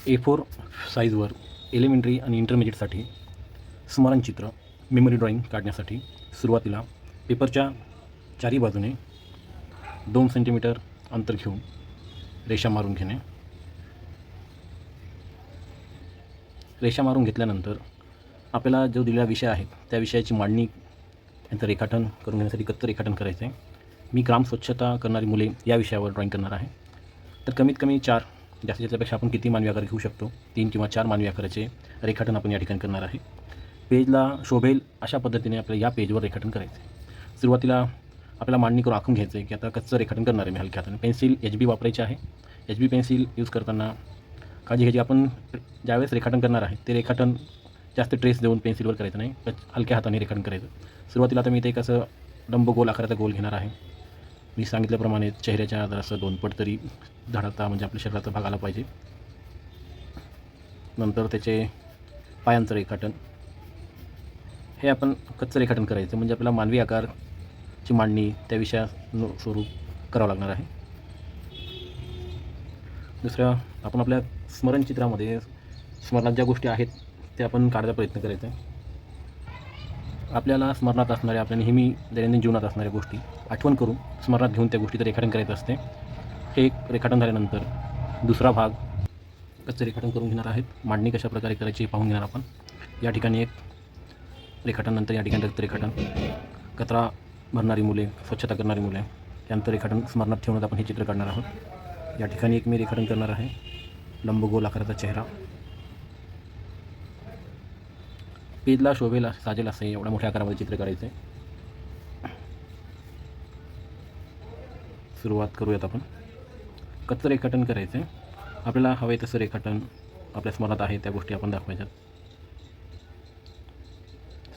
A4 साईजवर elementary आणि इंटरमिजिएटसाठी स्मरणचित्र memory drawing काढण्यासाठी सुरुवातीला पेपरच्या चारी बाजूने 2 सेंटीमीटर अंतर घेऊन रेषा मारून घेणे. रेषा मारून घेतल्यानंतर आपल्याला जो दिलेला विषय आहे त्या विषयाची मांडणी यांचं रेखाटन करून घेण्यासाठी कच्चं रेखाटन करायचं आहे. मी ग्राम स्वच्छता करणारी मुले या विषयावर ड्रॉईंग करणार आहे. तर कमीत कमी 4, जास्तीत जास्तपेक्षा आपण किती मानवी आकार घेऊ शकतो, 3 किंवा 4 मानवी आकाराचे रेखाटन आपण या ठिकाणी करणार आहे. पेजला शोभेल अशा पद्धतीने आपल्याला या पेजवर रेखाटन करायचं आहे. सुरुवातीला आपल्याला मांडणी करून आखून घ्यायचं आहे की आता कच्चं रेखाटन करणार आहे मी हलक्या हाताने. पेन्सिल HB वापरायची आहे. HB पेन्सिल यूज करताना काळजी घ्यायची, आपण ज्यावेळेस रेखाटन करणार आहे ते रेखाटन जास्त ट्रेस देऊन पेन्सिलवर करायचं नाही, हलक्या हाताने रेखाटन करायचं. सुरुवातीला आता मी ते एक असं लंबगोल आकाराचा गोल घेणार आहे. मी सांगितल्याप्रमाणे चेहऱ्याच्या जरासं 2 पट तरी झाडाचा म्हणजे आपल्या शरीराचा भाग आला पाहिजे. नंतर त्याचे पायांचं रेखाटन हे आपण कच्चं रेखाटन करायचं, म्हणजे आपल्याला मानवी आकारची मांडणी त्या विषयानुसार करावं लागणार आहे. दुसरं, आपण आपल्या स्मरणचित्रामध्ये स्मरणात ज्या गोष्टी आहेत त्या आपण काढायचा प्रयत्न करायचा आहे. आपल्याला स्मरणात असणाऱ्या, आपल्या नेहमी दैनंदिन जीवनात असणाऱ्या गोष्टी आठवण करून स्मरणात घेऊन त्या गोष्टीचं रेखाटन करायचं असते. हे एक रेखाटन झाल्यानंतर दुसरा भाग कच्चं रेखाटन करून घेणार आहेत. मांडणी कशा प्रकारे करायची हे पाहून घेणार आपण. या ठिकाणी एक रेखाटन, नंतर या ठिकाणी रक्त रेखाटन, कचरा भरणारी मुले, स्वच्छता करणारी मुले, त्यानंतर रेखाटन स्मरणात ठेवून आपण हे चित्र काढणार आहोत. या ठिकाणी एक मी रेखाटन करणार आहे, लंबगोल आकाराचा चेहरा. पेजला शोभेल साजेल असं एवढ्या मोठ्या आकारामध्ये चित्र काढायचं आहे. सुरुवात करूयात आपण. कच्चं रेखाटन करायचं आहे. आपल्याला हवे तसं रेखाटन आपल्या स्मरणात आहे त्या गोष्टी आपण दाखवायच्यात.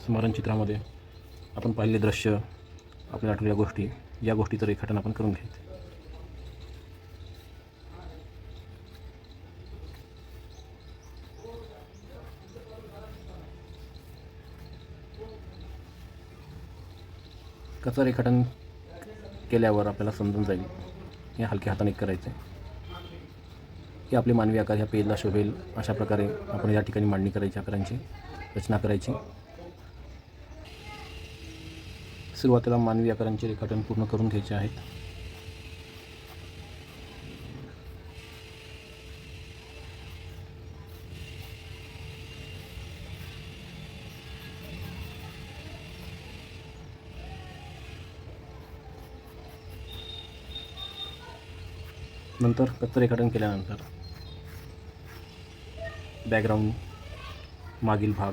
स्मरणचित्रामध्ये आपण पाहिलेले दृश्य, आपल्याला आठवलेल्या गोष्टी, या गोष्टीचं रेखाटन आपण करून घ्यायचं. कच्चं रेखाटन केल्यावर आपल्याला समजून जाईल हे हलक्या हाताने करायचं आहे की आपले मानवी आकार ह्या पेजला शोभेल अशा प्रकारे आपण या ठिकाणी मांडणी करायची, आकारांची रचना करायची. सुरुवातीला मानवी आकारांचे रेखाटन पूर्ण करून घ्यायचे आहेत. नंतर कच्चं रेखाटन केल्यानंतर बॅकग्राऊंड, मागील भाग,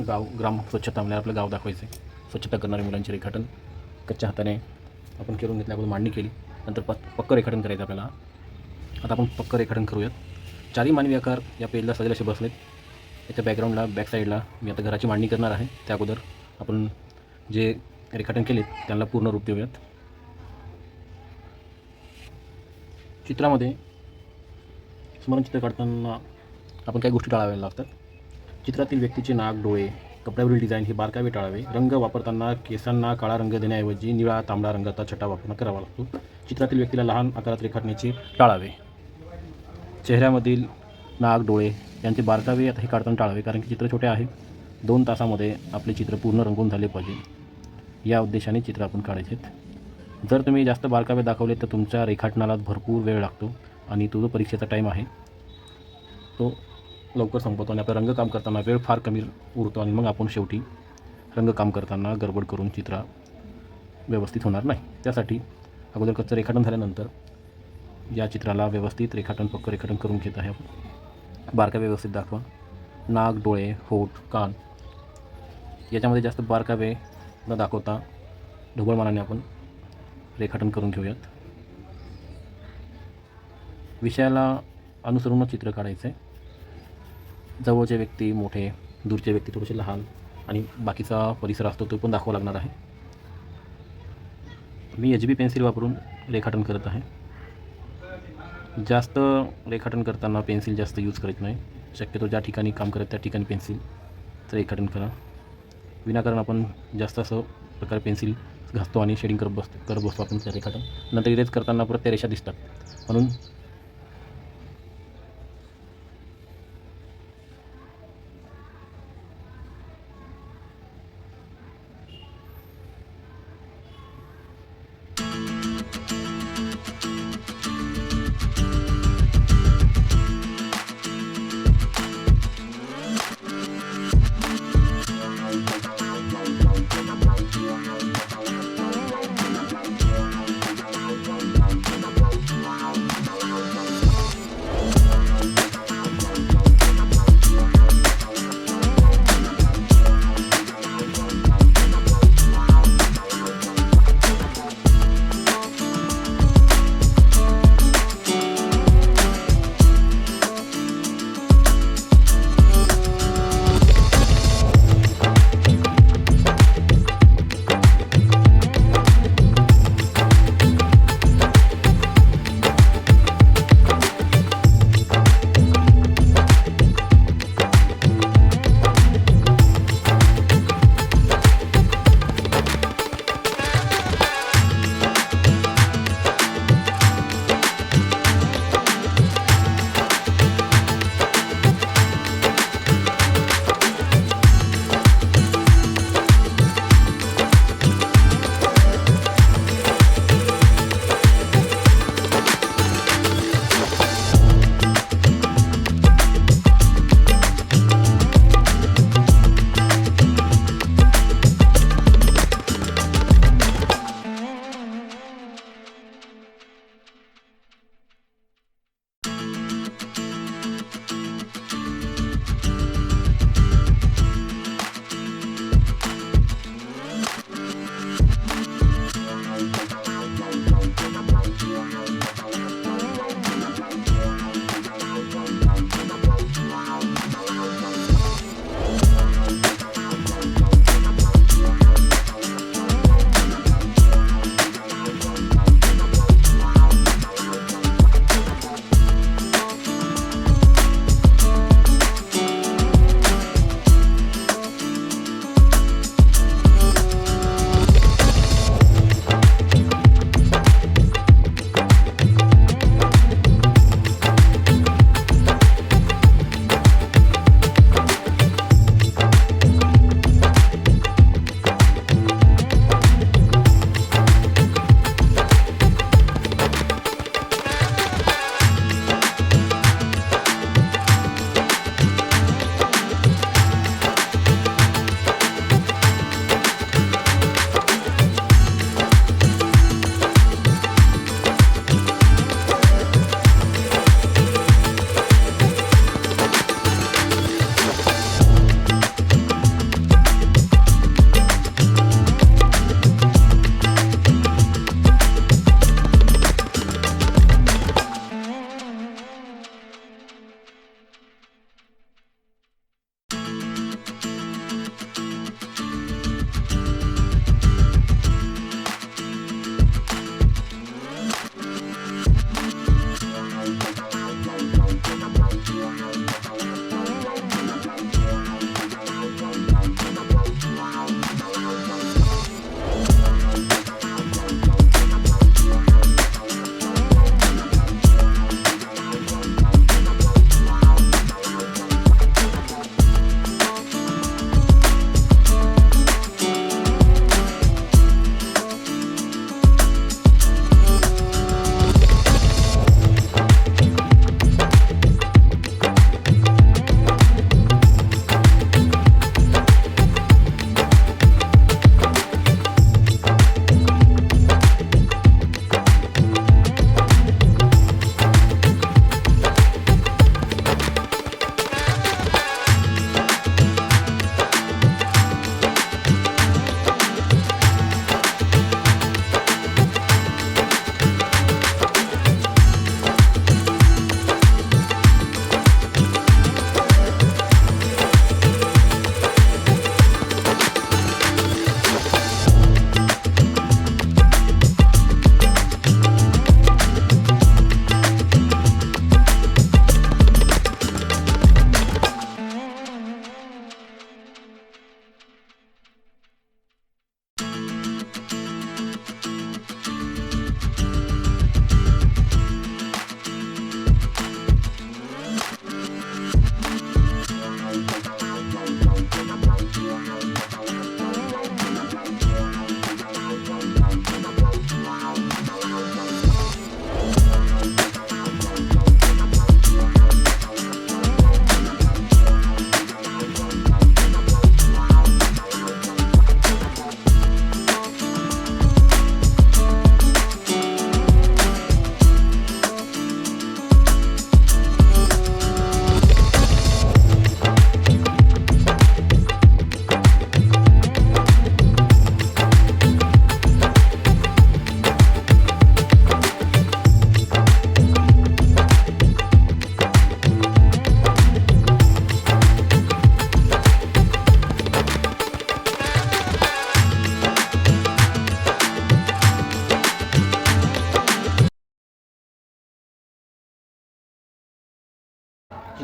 गाव, ग्राम स्वच्छता म्हणजे आपलं गाव दाखवायचं आहे. स्वच्छता करणाऱ्या मुलांचे रेखाटन कच्च्या हाताने आपण करून घेतल्या, आपण मांडणी केली. नंतर पक्कं रेखाटन करायचं आपल्याला. आता आपण पक्कं रेखाटन करूयात. 4ही मानवी आकार या पेजला सजेल असे बसलेत. याच्या बॅकग्राऊंडला, बॅक साईडला मी आता घराची मांडणी करणार आहे. त्या अगोदर आपण जे रेखाटन केलेत त्यांना पूर्ण रूप देऊयात. चित्रामध्ये स्मरणचित्र काढताना आपण काही गोष्टी टाळाव्या लागतात. चित्रातील व्यक्तीचे नाक, डोळे, कपड्यावरील डिझाईन हे बारकावे टाळावे. रंग वापरताना केसांना काळा रंग देण्याऐवजी निळा, तांबडा रंगाचा छटा वापर करावा लागतो. चित्रातील व्यक्तीला लहान आकारात रेखाटण्याचे टाळावे. चेहऱ्यामधील नाक, डोळे यांचे बारकावे आता हे काढताना टाळावे, कारण की चित्र छोटे आहे. 2 तासामध्ये आपले चित्र पूर्ण रंगून झाले पाहिजे, या उद्देशाने चित्र आपण काढायचे. जर तुम्ही जास्त बारकावे दाखवले तर तुमच्या रेखाटनाला भरपूर वेळ लागतो आणि तो जो परीक्षेचा टाईम आहे तो लवकर संपतो आणि आपलं रंगकाम करताना वेळ फार कमी उरतो आणि मग आपण शेवटी रंगकाम करताना गडबड करून चित्र व्यवस्थित होणार नाही. त्यासाठी अगोदर कच्चं रेखाटन झाल्यानंतर या चित्राला व्यवस्थित रेखाटन, पक्कं रेखाटन करून घेत आहे आपण. बारकावे व्यवस्थित दाखवा. नाक, डोळे, होठ, कान याच्यामध्ये जास्त बारकावे न दाखवता ढोबळमानाने आपण रेखाटन करून घेऊयात. विषयाला अनुसरूनच चित्र काढायचं आहे. जवळचे व्यक्ती मोठे, दूरचे व्यक्ती थोडेसे लहान आणि बाकीचा परिसर असतो तो पण दाखवावा लागणार आहे. मी HB पेन्सिल वापरून रेखाटन करत आहे. जास्त रेखाटन करताना पेन्सिल जास्त यूज करायचं नाही. शक्यतो ज्या ठिकाणी काम करत त्या ठिकाणी पेन्सिलचं रेखाटन करा. विनाकारण आपण जास्त असं प्रकारे पेन्सिल घासतो आणि शेडिंग करत बसतो आपण त्या रेखाटन. नंतर इरेज करताना परत त्या रेषा दिसतात, म्हणून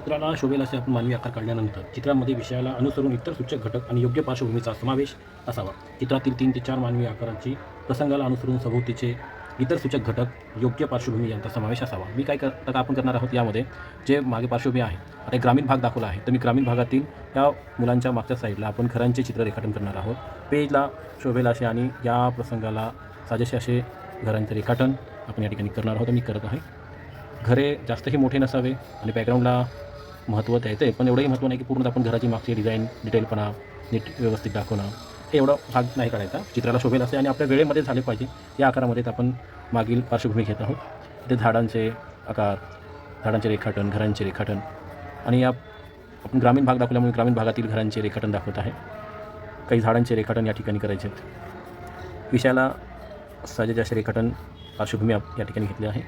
चित्राला शोभेल असे आपण मानवी आकार काढल्यानंतर चित्रामध्ये विषयाला अनुसरून इतर सूचक घटक आणि योग्य पार्श्वभूमीचा समावेश असावा. चित्रातील 3 ते 4 मानवी आकारांची प्रसंगाला अनुसरून सभोवतीचे इतर सूचक घटक योग्य पार्श्वभूमी यांचा समावेश असावा. मी काय आता आपण करणार आहोत यामध्ये जे मागे पार्श्वभूमी आहे, आता एक ग्रामीण भाग दाखवला आहे, तर मी ग्रामीण भागातील या मुलांच्या मागच्या साईडला आपण घरांचे चित्र रेखाटन करणार आहोत. पेजला शोभेल असे आणि या प्रसंगाला साजेसे असे घरांचे रेखाटन आपण या ठिकाणी करणार आहोत. मी करत आहे. घरे जास्तही मोठे नसावे आणि बॅकग्राऊंडला महत्त्व द्यायचं आहे, पण एवढंही महत्त्व नाही की पूर्ण आपण घराची मागची डिझाईन डिटेलपणा नीट व्यवस्थित दाखवणं, हे एवढं भाग नाही काढायचा. चित्राला शोभेल असे आणि आपल्या वेळेमध्ये झाले पाहिजे या आकारामध्येच आपण मागील पार्श्वभूमी घेत आहोत. ते झाडांचे आकार, झाडांचे रेखाटन, घरांचे रेखाटन आणि या आपण ग्रामीण भाग दाखवल्यामुळे ग्रामीण भागातील घरांचे रेखाटन दाखवत आहे. काही झाडांचे रेखाटन या ठिकाणी करायचे आहेत. विषयाला साजेसे असे रेखाटन पार्श्वभूमी या ठिकाणी घेतले आहे.